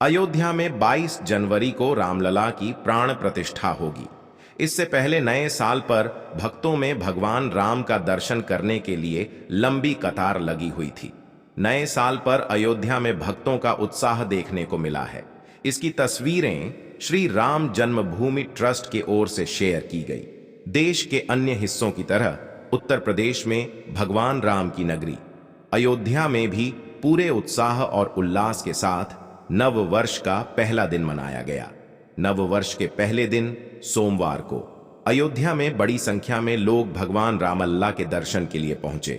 अयोध्या में 22 जनवरी को रामलला की प्राण प्रतिष्ठा होगी। इससे पहले नए साल पर भक्तों में भगवान राम का दर्शन करने के लिए लंबी कतार लगी हुई थी। नए साल पर अयोध्या में भक्तों का उत्साह देखने को मिला है। इसकी तस्वीरें श्री राम जन्मभूमि ट्रस्ट की ओर से शेयर की गई। देश के अन्य हिस्सों की तरह उत्तर प्रदेश में भगवान राम की नगरी अयोध्या में भी पूरे उत्साह और उल्लास के साथ नव वर्ष का पहला दिन मनाया गया। नव वर्ष के पहले दिन सोमवार को अयोध्या में बड़ी संख्या में लोग भगवान रामलला के दर्शन के लिए पहुंचे।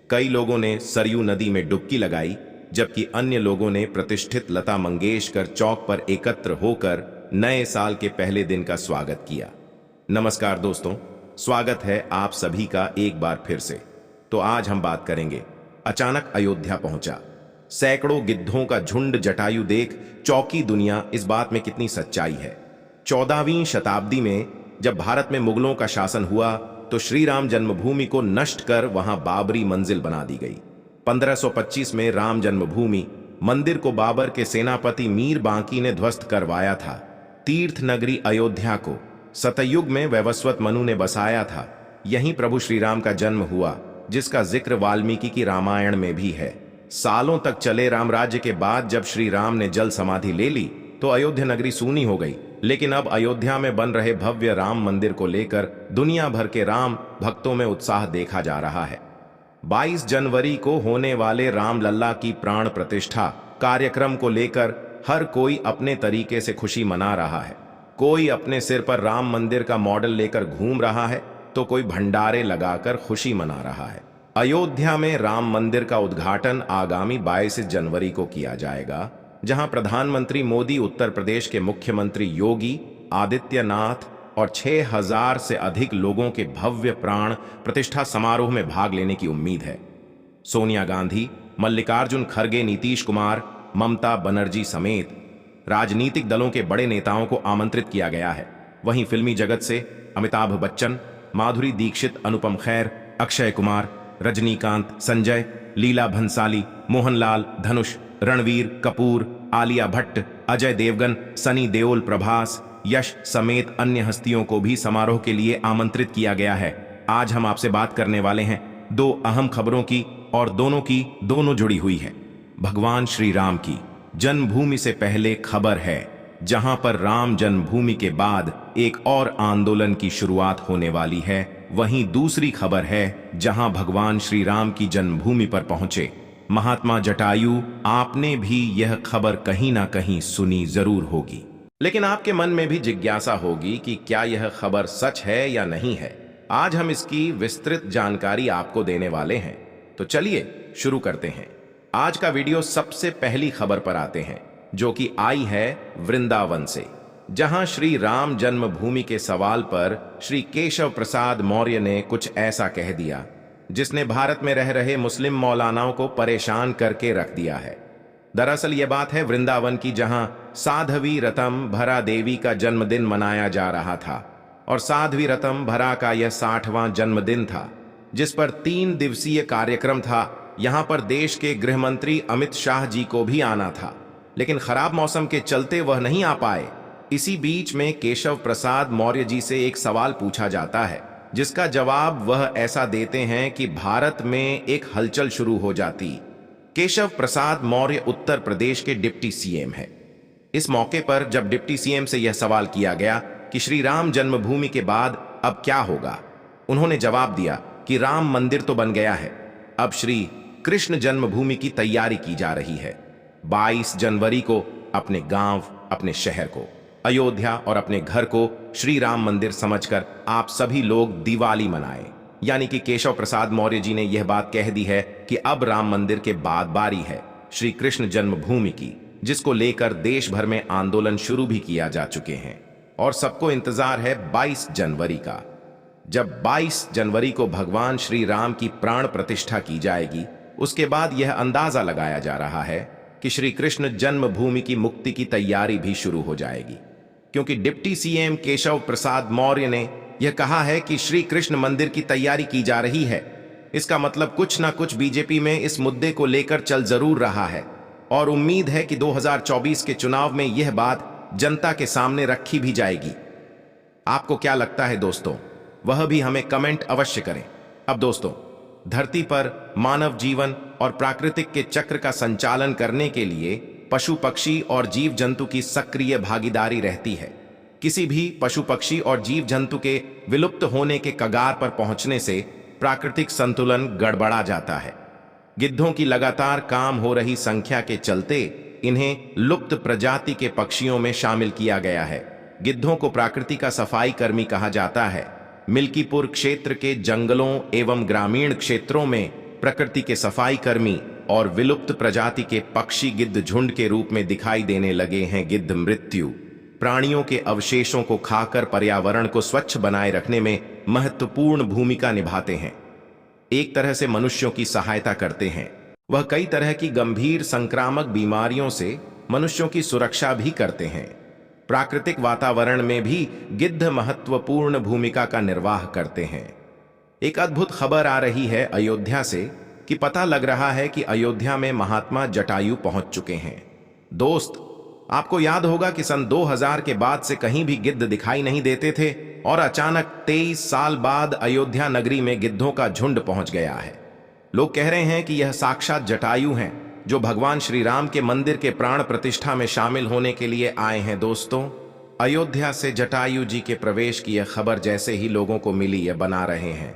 कई लोगों ने सरयू नदी में डुबकी लगाई, जबकि अन्य लोगों ने प्रतिष्ठित लता मंगेशकर चौक पर एकत्र होकर नए साल के पहले दिन का स्वागत किया। नमस्कार दोस्तों, स्वागत है आप सभी का एक बार फिर से। तो आज हम बात करेंगे अचानक अयोध्या पहुंचा, सैकड़ों गिद्धों का झुंड जटायु देख चौंकी दुनिया। इस बात में कितनी सच्चाई है। 14वीं शताब्दी में जब भारत में मुगलों का शासन हुआ तो श्री राम जन्मभूमि को नष्ट कर वहां बाबरी मंजिल बना दी गई। 1525 में राम जन्मभूमि मंदिर को बाबर के सेनापति मीर बांकी ने ध्वस्त करवाया था। तीर्थ नगरी अयोध्या को सतयुग में वैवस्वत मनु ने बसाया था। यहीं प्रभु श्री राम का जन्म हुआ, जिसका जिक्र वाल्मीकि की रामायण में भी है। सालों तक चले राम राज्य के बाद जब श्री राम ने जल समाधि ले ली तो अयोध्या नगरी सूनी हो गई। लेकिन अब अयोध्या में बन रहे भव्य राम मंदिर को लेकर दुनिया भर के राम भक्तों में उत्साह देखा जा रहा है। 22 जनवरी को होने वाले रामलला की प्राण प्रतिष्ठा कार्यक्रम को लेकर हर कोई अपने तरीके से खुशी मना रहा है। कोई अपने सिर पर राम मंदिर का मॉडल लेकर घूम रहा है तो कोई भंडारे लगाकर खुशी मना रहा है। अयोध्या में राम मंदिर का उद्घाटन आगामी 22 जनवरी को किया जाएगा, जहां प्रधानमंत्री मोदी, उत्तर प्रदेश के मुख्यमंत्री योगी आदित्यनाथ और 6000 से अधिक लोगों के भव्य प्राण प्रतिष्ठा समारोह में भाग लेने की उम्मीद है। सोनिया गांधी, मल्लिकार्जुन खड़गे, नीतीश कुमार, ममता बनर्जी समेत राजनीतिक दलों के बड़े नेताओं को आमंत्रित किया गया है। वहीं फिल्मी जगत से अमिताभ बच्चन, माधुरी दीक्षित, अनुपम खेर, अक्षय कुमार, रजनीकांत, संजय, लीला भंसाली, मोहनलाल, धनुष, रणवीर कपूर, आलिया भट्ट, अजय देवगन, सनी देओल, प्रभास, यश समेत अन्य हस्तियों को भी समारोह के लिए आमंत्रित किया गया है। आज हम आपसे बात करने वाले हैं दो अहम खबरों की, और दोनों जुड़ी हुई है। भगवान श्री राम की जन्मभूमि से पहले खबर है, जहां पर राम जन्मभूमि के बाद एक और आंदोलन की शुरुआत होने वाली है। वहीं दूसरी खबर है, जहां भगवान श्री राम की जन्मभूमि पर पहुंचे महात्मा जटायु। आपने भी यह खबर कहीं ना कहीं सुनी जरूर होगी, लेकिन आपके मन में भी जिज्ञासा होगी कि क्या यह खबर सच है या नहीं है। आज हम इसकी विस्तृत जानकारी आपको देने वाले हैं। तो चलिए शुरू करते हैं। आज का वीडियो सबसे पहली खबर पर आते हैं, जो कि आई है वृंदावन से, जहां श्री राम जन्मभूमि के सवाल पर श्री केशव प्रसाद मौर्य ने कुछ ऐसा कह दिया जिसने भारत में रह रहे मुस्लिम मौलानाओं को परेशान करके रख दिया है। दरअसल यह बात है वृंदावन की, जहां साध्वी रतम भरा देवी का जन्मदिन मनाया जा रहा था, और साध्वी रतम भरा का यह 60वां जन्मदिन था, जिस पर 3 दिवसीय कार्यक्रम था। यहां पर देश के गृह मंत्री अमित शाह जी को भी आना था, लेकिन खराब मौसम के चलते वह नहीं आ पाए। इसी बीच में केशव प्रसाद मौर्य जी से एक सवाल पूछा जाता है, जिसका जवाब वह ऐसा देते हैं कि भारत में एक हलचल शुरू हो जाती। केशव प्रसाद मौर्य उत्तर प्रदेश के डिप्टी सीएम है। इस मौके पर जब डिप्टी सीएम से यह सवाल किया गया कि श्री राम जन्मभूमि के बाद अब क्या होगा, उन्होंने जवाब दिया कि राम मंदिर तो बन गया है, अब श्री कृष्ण जन्मभूमि की तैयारी की जा रही है। 22 जनवरी को अपने गांव, अपने शहर को अयोध्या और अपने घर को श्री राम मंदिर समझकर आप सभी लोग दिवाली मनाएं। यानी कि केशव प्रसाद मौर्य जी ने यह बात कह दी है कि अब राम मंदिर के बाद बारी है श्री कृष्ण जन्मभूमि की, जिसको लेकर देश भर में आंदोलन शुरू भी किया जा चुके हैं, और सबको इंतजार है 22 जनवरी का। जब 22 जनवरी को भगवान श्री राम की प्राण प्रतिष्ठा की जाएगी, उसके बाद यह अंदाजा लगाया जा रहा है कि श्री कृष्ण जन्मभूमि की मुक्ति की तैयारी भी शुरू हो जाएगी, क्योंकि डिप्टी सीएम केशव प्रसाद मौर्य ने यह कहा है कि श्री कृष्ण मंदिर की तैयारी की जा रही है। इसका मतलब कुछ ना कुछ बीजेपी में इस मुद्दे को लेकर चल जरूर रहा है, और उम्मीद है कि 2024 के चुनाव में यह बात जनता के सामने रखी भी जाएगी। आपको क्या लगता है दोस्तों, वह भी हमें कमेंट अवश्य करें। अब दोस्तों, धरती पर मानव जीवन और प्राकृतिक के चक्र का संचालन करने के लिए पशु पक्षी और जीव जंतु की सक्रिय भागीदारी रहती है। किसी भी पशु पक्षी और जीव जंतु के विलुप्त होने के कगार पर पहुंचने से प्राकृतिक संतुलन गड़बड़ा जाता है। गिद्धों की लगातार काम हो रही संख्या के चलते इन्हें लुप्त प्रजाति के पक्षियों में शामिल किया गया है। गिद्धों को प्रकृति का सफाई कर्मी कहा जाता है। मिल्कीपुर क्षेत्र के जंगलों एवं ग्रामीण क्षेत्रों में प्रकृति के सफाई कर्मी और विलुप्त प्रजाति के पक्षी गिद्ध झुंड के रूप में दिखाई देने लगे हैं। गिद्ध मृत्यु प्राणियों के अवशेषों को खाकर पर्यावरण को स्वच्छ बनाए रखने में महत्वपूर्ण भूमिका निभाते हैं। एक तरह से मनुष्यों की सहायता करते हैं। वह कई तरह की गंभीर संक्रामक बीमारियों से मनुष्यों की सुरक्षा भी करते हैं। प्राकृतिक वातावरण में भी गिद्ध महत्वपूर्ण भूमिका का निर्वाह करते हैं। एक अद्भुत खबर आ रही है अयोध्या से कि पता लग रहा है कि अयोध्या में महात्मा जटायु पहुंच चुके हैं। दोस्त, आपको याद होगा कि सन 2000 के बाद से कहीं भी गिद्ध दिखाई नहीं देते थे और अचानक 23 साल बाद अयोध्या नगरी में गिद्धों का झुंड पहुंच गया है। लोग कह रहे हैं कि यह साक्षात जटायु हैं जो भगवान श्री राम के मंदिर के प्राण प्रतिष्ठा में शामिल होने के लिए आए हैं। दोस्तों, अयोध्या से जटायु जी के प्रवेश की यह खबर जैसे ही लोगों को मिली, यह बना रहे हैं।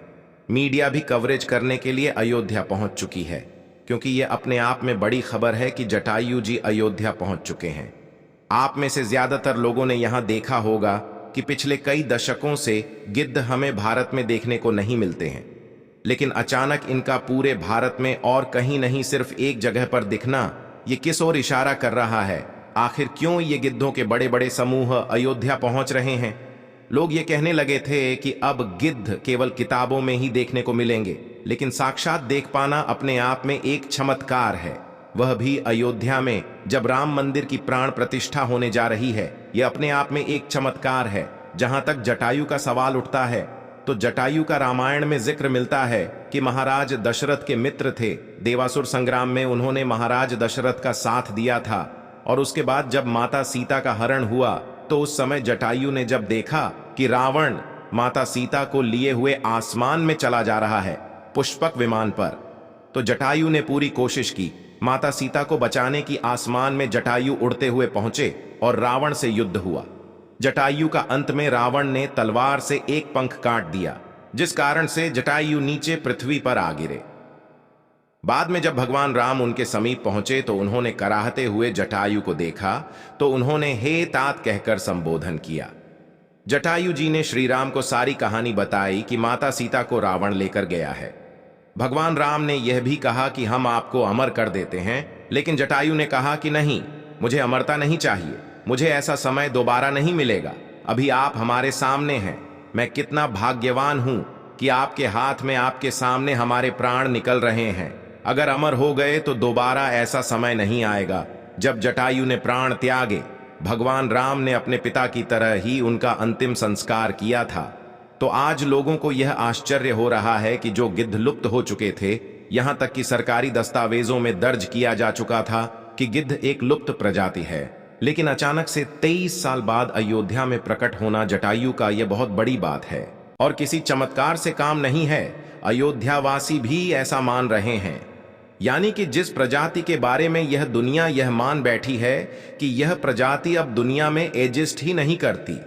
मीडिया भी कवरेज करने के लिए अयोध्या पहुंच चुकी है, क्योंकि यह अपने आप में बड़ी खबर है कि जटायु जी अयोध्या पहुंच चुके हैं। आप में से ज्यादातर लोगों ने यहां देखा होगा कि पिछले कई दशकों से गिद्ध हमें भारत में देखने को नहीं मिलते हैं, लेकिन अचानक इनका पूरे भारत में और कहीं नहीं सिर्फ एक जगह पर दिखना, ये किस ओर इशारा कर रहा है? आखिर क्यों ये गिद्धों के बड़े बड़े समूह अयोध्या पहुंच रहे हैं? लोग ये कहने लगे थे कि अब गिद्ध केवल किताबों में ही देखने को मिलेंगे, लेकिन साक्षात देख पाना अपने आप में एक चमत्कार है, वह भी अयोध्या में जब राम मंदिर की प्राण प्रतिष्ठा होने जा रही है। यह अपने आप में एक चमत्कार है। जहां तक जटायु का सवाल उठता है तो जटायु का रामायण में जिक्र मिलता है कि महाराज दशरथ के मित्र थे। देवासुर संग्राम में उन्होंने महाराज दशरथ का साथ दिया था और उसके बाद जब माता सीता का हरण हुआ तो उस समय जटायु ने जब देखा कि रावण माता सीता को लिए हुए आसमान में चला जा रहा है पुष्पक विमान पर, तो जटायु ने पूरी कोशिश की। माता सीता को बचाने की आसमान में जटायु उड़ते हुए पहुंचे और रावण से युद्ध हुआ। जटायु का अंत में रावण ने तलवार से एक पंख काट दिया, जिस कारण से जटायु नीचे पृथ्वी पर आ गिरे। बाद में जब भगवान राम उनके समीप पहुंचे तो उन्होंने कराहते हुए जटायु को देखा तो उन्होंने हे तात कहकर संबोधन किया। जटायु जी ने श्री राम को सारी कहानी बताई कि माता सीता को रावण लेकर गया है। भगवान राम ने यह भी कहा कि हम आपको अमर कर देते हैं, लेकिन जटायु ने कहा कि नहीं, मुझे अमरता नहीं चाहिए, मुझे ऐसा समय दोबारा नहीं मिलेगा। अभी आप हमारे सामने हैं। मैं कितना भाग्यवान हूं कि आपके हाथ में, आपके सामने हमारे प्राण निकल रहे हैं। अगर अमर हो गए तो दोबारा ऐसा समय नहीं आएगा। जब जटायु ने प्राण त्यागे, भगवान राम ने अपने पिता की तरह ही उनका अंतिम संस्कार किया था। तो आज लोगों को यह आश्चर्य हो रहा है कि जो गिद्ध लुप्त हो चुके थे, यहां तक कि सरकारी दस्तावेजों में दर्ज किया जा चुका था कि गिद्ध एक लुप्त प्रजाति है, लेकिन अचानक से 23 साल बाद अयोध्या में प्रकट होना जटायु का यह बहुत बड़ी बात है और किसी चमत्कार से काम नहीं है। अयोध्यावासी भी ऐसा मान रहे हैं, यानी कि जिस प्रजाति के बारे में यह दुनिया यह मान बैठी है कि यह प्रजाति अब दुनिया में एजिस्ट ही नहीं करती,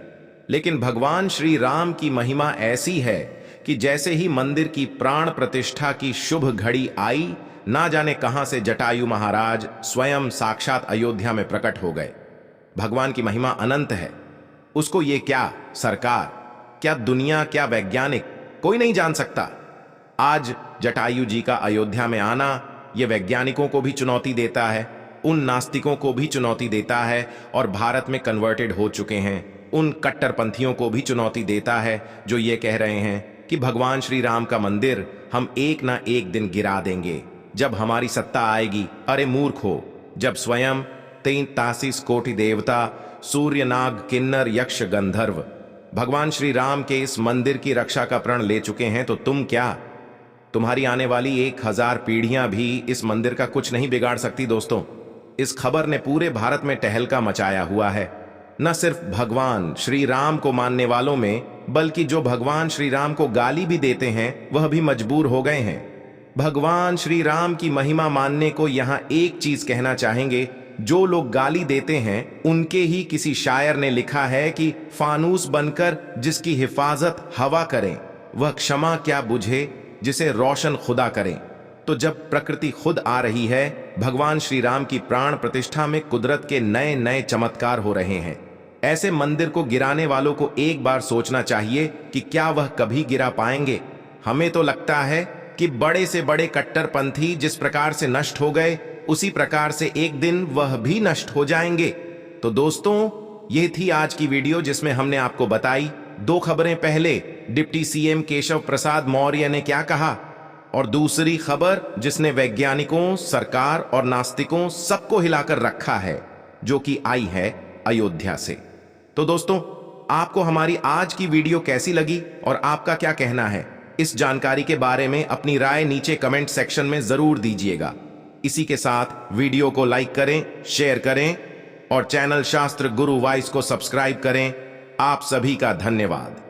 लेकिन भगवान श्री राम की महिमा ऐसी है कि जैसे ही मंदिर की प्राण प्रतिष्ठा की शुभ घड़ी आई, ना जाने कहां से जटायु महाराज स्वयं साक्षात अयोध्या में प्रकट हो गए। भगवान की महिमा अनंत है। उसको ये क्या सरकार, क्या दुनिया, क्या वैज्ञानिक, कोई नहीं जान सकता। आज जटायु जी का अयोध्या में आना यह वैज्ञानिकों को भी चुनौती देता है, उन नास्तिकों को भी चुनौती देता है और भारत में कन्वर्टेड हो चुके हैं उन कट्टरपंथियों को भी चुनौती देता है जो ये कह रहे हैं कि भगवान श्री राम का मंदिर हम एक ना एक दिन गिरा देंगे जब हमारी सत्ता आएगी। अरे मूर्खो, जब स्वयं 83 कोटि देवता, सूर्य, नाग, किन्नर, यक्ष, गंधर्व भगवान श्री राम के इस मंदिर की रक्षा का प्रण ले चुके हैं, तो तुम क्या, तुम्हारी आने वाली 1000 पीढ़ियां भी इस मंदिर का कुछ नहीं बिगाड़ सकती। दोस्तों, इस खबर ने पूरे भारत में तहलका मचाया हुआ है। न सिर्फ भगवान श्री राम को मानने वालों में, बल्कि जो भगवान श्री राम को गाली भी देते हैं वह भी मजबूर हो गए हैं। भगवान श्री राम की महिमा मानने को यहां एक चीज कहना चाहेंगे, जो लोग गाली देते हैं उनके ही किसी शायर ने लिखा है कि फानूस बनकर जिसकी हिफाजत हवा करें, वह क्षमा क्या बुझे जिसे रोशन खुदा करें। तो जब प्रकृति खुद आ रही है, भगवान श्री राम की प्राण प्रतिष्ठा में कुदरत के नए नए चमत्कार हो रहे हैं। ऐसे मंदिर को गिराने वालों को एक बार सोचना चाहिए कि क्या वह कभी गिरा पाएंगे। हमें तो लगता है कि बड़े से बड़े कट्टरपंथी जिस प्रकार से नष्ट हो गए, उसी प्रकार से एक दिन वह भी नष्ट हो जाएंगे। तो दोस्तों, यह थी आज की वीडियो जिसमें हमने आपको बताई 2 खबरें। पहले डिप्टी सीएम केशव प्रसाद मौर्य ने क्या कहा, और दूसरी खबर जिसने वैज्ञानिकों, सरकार और नास्तिकों सबको हिलाकर रखा है, जो कि आई है अयोध्या से। तो दोस्तों, आपको हमारी आज की वीडियो कैसी लगी और आपका क्या कहना है, इस जानकारी के बारे में अपनी राय नीचे कमेंट सेक्शन में जरूर दीजिएगा। इसी के साथ वीडियो को लाइक करें, शेयर करें और चैनल शास्त्र गुरु वॉइस को सब्सक्राइब करें। आप सभी का धन्यवाद।